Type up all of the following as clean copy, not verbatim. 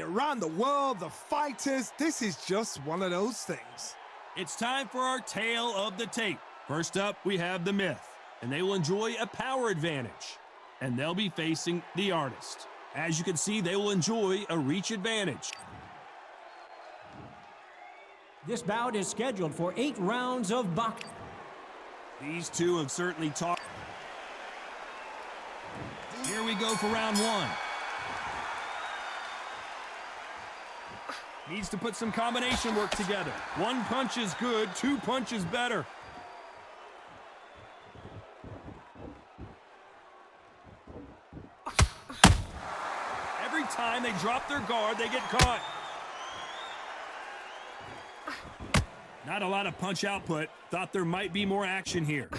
around the world, the fighters, this is just one of those things. It's time for our tale of the tape. First up, we have the Myth, and they will enjoy a power advantage, and they'll be facing the Artist. As you can see, they will enjoy a reach advantage. This bout is scheduled for 8 rounds of boxing. These two have certainly talked. Here we go for round 1. Needs to put some combination work together. 1 punch is good, 2 punches better. Every time they drop their guard, they get caught. Not a lot of punch output. Thought there might be more action here.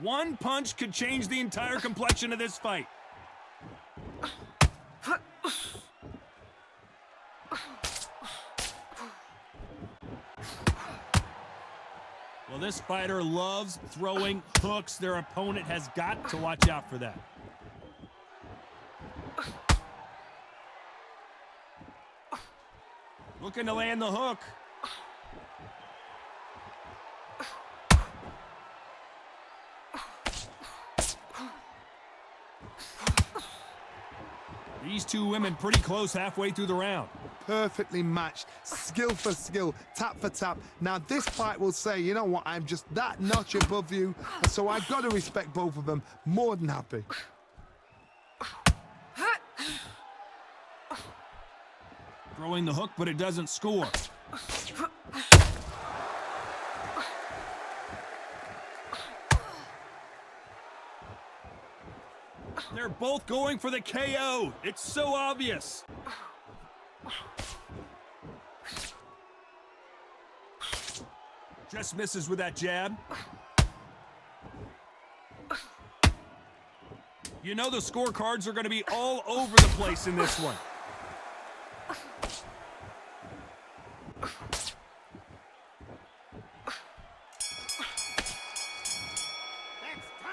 One punch could change the entire complexion of this fight. Well, this fighter loves throwing hooks. Their opponent has got to watch out for that. Looking to land the hook. These two women pretty close halfway through the round. Perfectly matched, skill for skill, tap for tap. Now this fight will say, you know what, I'm just that notch above you, and so I've got to respect both of them. More than happy. Throwing the hook, but it doesn't score. They're both going for the KO. It's so obvious. Just misses with that jab. You know the scorecards are going to be all over the place in this one.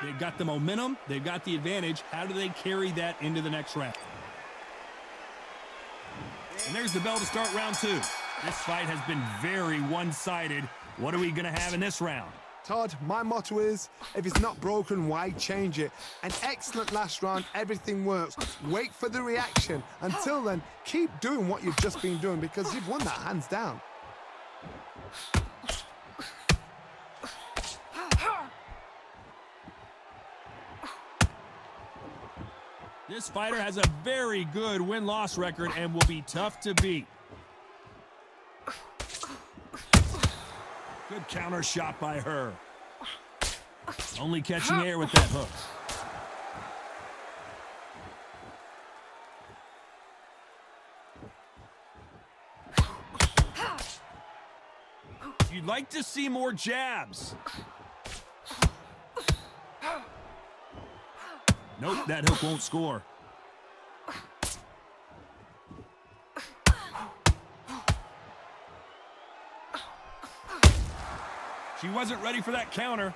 They've got the momentum, they've got the advantage. How do they carry that into the next round? And there's the bell to start round 2. This fight has been very one-sided. What are we going to have in this round? Todd, my motto is, if it's not broken, why change it? An excellent last round, everything works. Wait for the reaction. Until then, keep doing what you've just been doing because you've won that hands down. This fighter has a very good win-loss record and will be tough to beat. Good counter shot by her. Only catching air with that hook. You'd like to see more jabs. Nope, that hook won't score. She wasn't ready for that counter.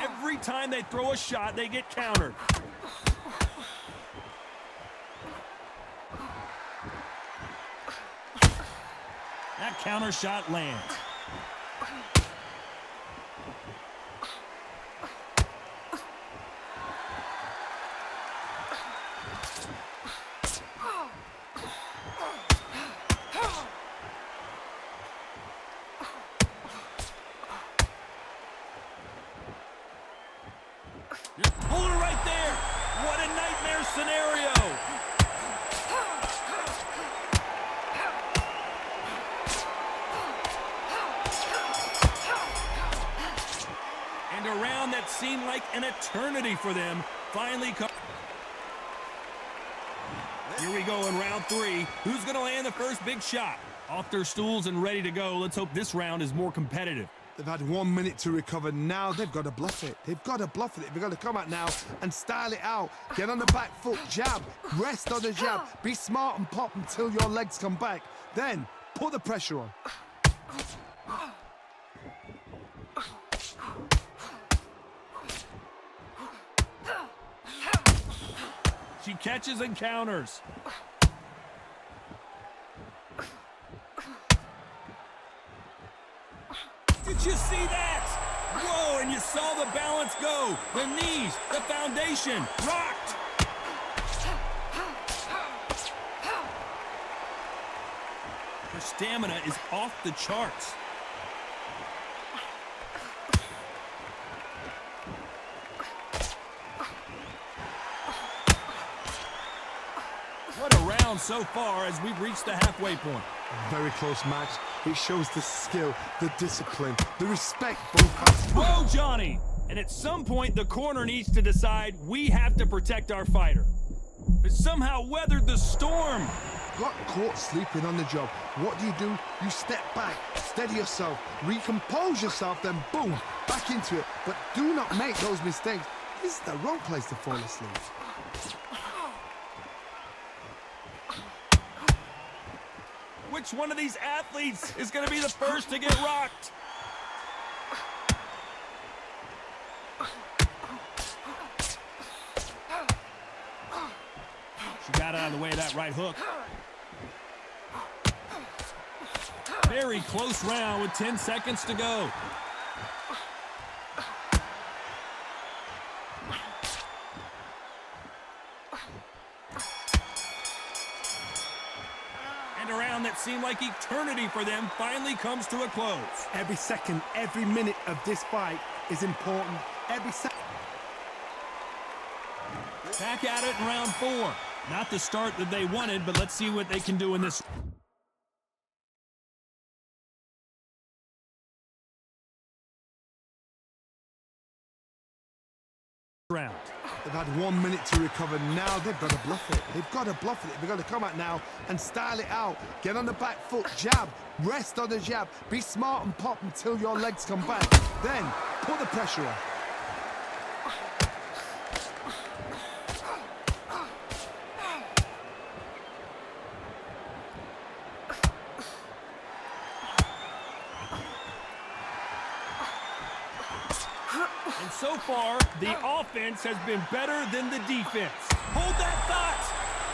Every time they throw a shot, they get countered. That counter shot lands. Just pull her right there. What a nightmare scenario. And a round that seemed like an eternity for them finally comes. Here we go in round 3. Who's going to land the first big shot? Off their stools and ready to go. Let's hope this round is more competitive. They've had 1 minute to recover. Now they've got to bluff it. They've got to bluff it. They've got to come out now and style it out. Get on the back foot, jab, rest on the jab. Be smart and pop until your legs come back. Then put the pressure on. She catches and counters. Did you see that? Whoa, and you saw the balance go. The knees, the foundation, rocked. Her stamina is off the charts. What a round so far as we've reached the halfway point. Very close match. It shows the skill, the discipline, the respect both have. Whoa, Johnny! And at some point, the corner needs to decide we have to protect our fighter. But somehow weathered the storm. Got caught sleeping on the job. What do? You step back, steady yourself, recompose yourself, then boom, back into it. But do not make those mistakes. This is the wrong place to fall asleep. Which one of these athletes is going to be the first to get rocked? She got out of the way of that right hook. Very close round with 10 seconds to go. And a round that seemed like eternity for them finally comes to a close. Every second, every minute of this fight is important. Every second. Back at it in round 4. Not the start that they wanted, but let's see what they can do in this round. They've had 1 minute to recover. Now they've got to bluff it. They've got to bluff it. They've got to come out now and style it out. Get on the back foot, jab, rest on the jab. Be smart and pop until your legs come back. Then put the pressure on. And so far, the offense has been better than the defense. Hold that thought.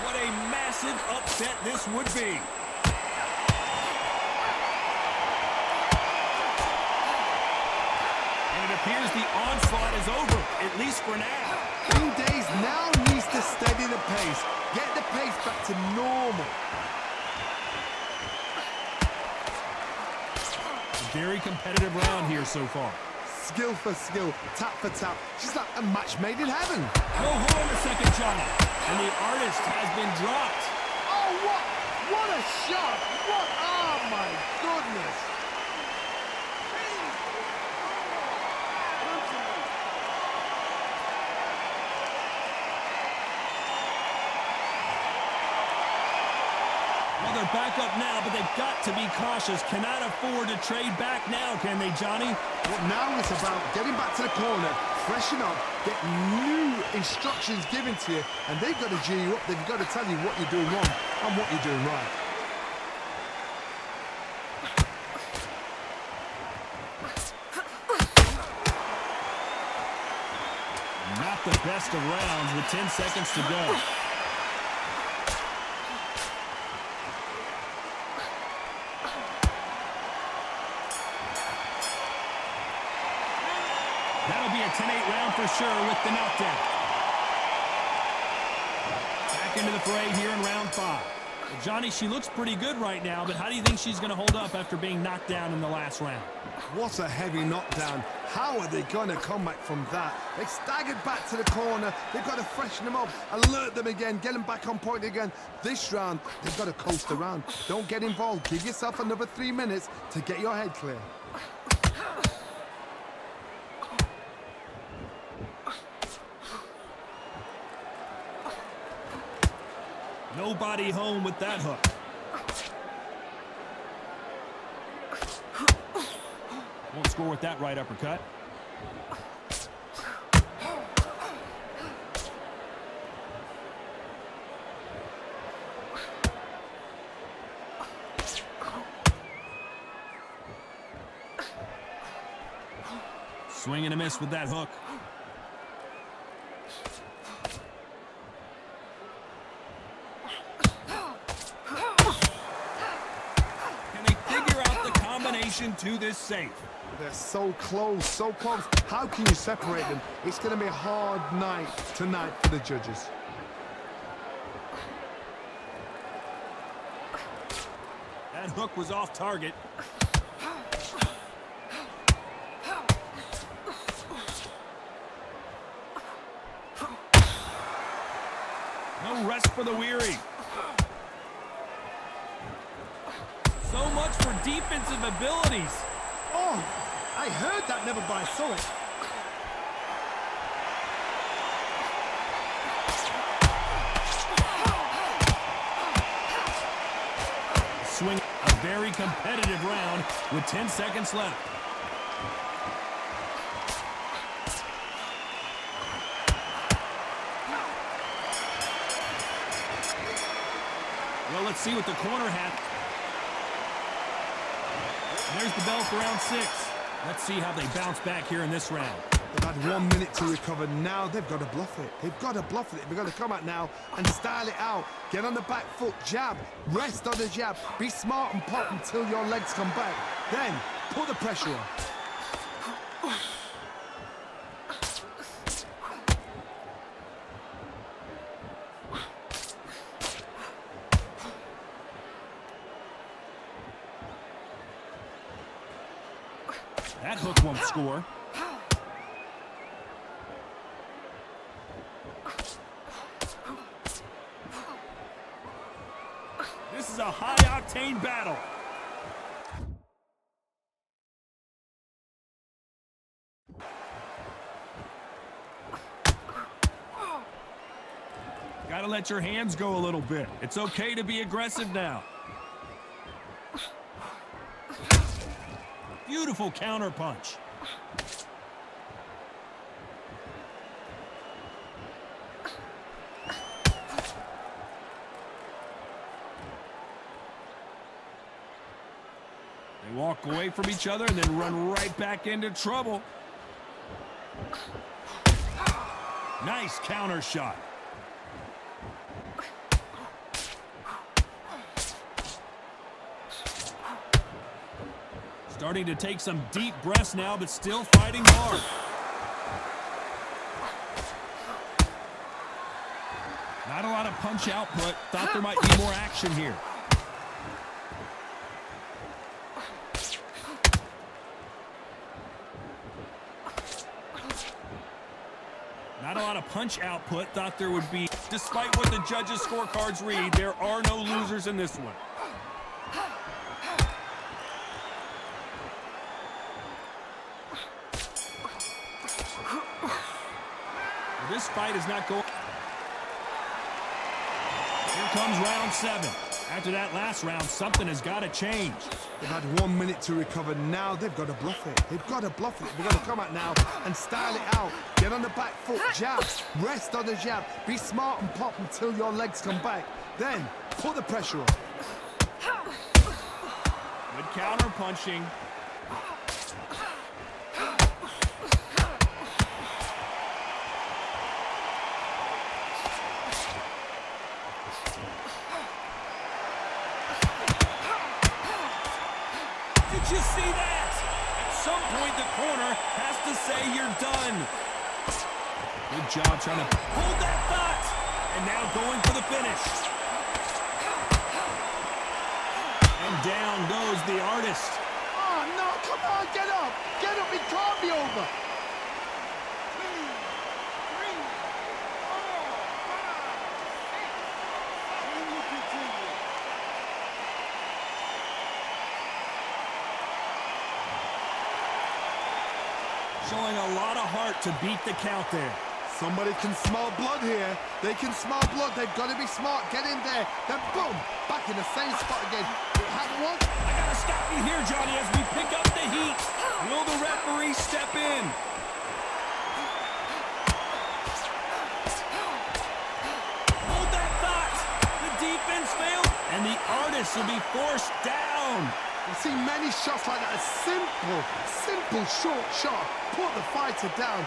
What a massive upset this would be. And it appears the onslaught is over, at least for now. King Days now needs to steady the pace. Get the pace back to normal. A very competitive round here so far. Skill for skill, tap for tap. She's like a match made in heaven. No, hold on a second, Johnny. And the artist has been dropped. Oh, what a shot. What, oh my goodness. Well, they're back up now, but they've got to be cautious. Cannot afford to trade back now, can they, Johnny? Well, now it's about getting back to the corner, freshen up, get new instructions given to you, and they've got to G you up. They've got to tell you what you're doing wrong and what you're doing right. Not the best of rounds with 10 seconds to go. That'll be a 10-8 round for sure with the knockdown. Back into the fray here in round 5. Well, Johnny, she looks pretty good right now, but how do you think she's going to hold up after being knocked down in the last round? What a heavy knockdown. How are they going to come back from that? They staggered back to the corner. They've got to freshen them up, alert them again, get them back on point again. This round, they've got to coast around. Don't get involved. Give yourself another 3 minutes to get your head clear. Nobody home with that hook. Won't score with that right uppercut. Swing and a miss with that hook. Can they figure out the combination to this safe? They're so close, so close. How can you separate them? It's going to be a hard night tonight for the judges. That hook was off target. No rest for the weary. So much for defensive abilities. Oh, I heard that, never by saw it. Swing, a very competitive round with 10 seconds left. Well, let's see what the corner had. And there's the bell for round 6. Let's see how they bounce back here in this round. They've had 1 minute to recover. Now they've got to bluff it. They've got to bluff it. They've got to come out now and style it out. Get on the back foot, jab, rest on the jab. Be smart and pop until your legs come back. Then put the pressure on. That hook won't score. This is a high-octane battle. Gotta let your hands go a little bit. It's okay to be aggressive now. Beautiful counter punch. They walk away from each other and then run right back into trouble. Nice counter shot. Starting to take some deep breaths now, but still fighting hard. Not a lot of punch output. Thought there might be more action here. Not a lot of punch output. Thought there would be. Despite what the judges' scorecards read, there are no losers in this one. This fight is not going. Here comes round 7. After that last round, something has got to change. They've had 1 minute to recover. Now they've got to bluff it. They've got to bluff it. They've got to come out now and style it out. Get on the back foot, jab, rest on the jab. Be smart and pop until your legs come back. Then put the pressure on. Good counter punching. Did you see that? At some point, the corner has to say you're done. Good job trying to hold that thought. And now going for the finish. And down goes the artist. Oh, no, come on, get up. Get up, it can't be over. 2, 3, 4. Showing a lot of heart to beat the count there. Somebody can smell blood here. They can smell blood. They've got to be smart. Get in there. Then boom, back in the same spot again. It happened once. I gotta stop you here, Johnny, as we pick up the heat. Will the referee step in? Hold that thought. The defense failed, and the artist will be forced down. You see many shots like that. A simple short shot. Put the fighter down.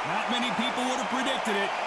Not many people would have predicted it.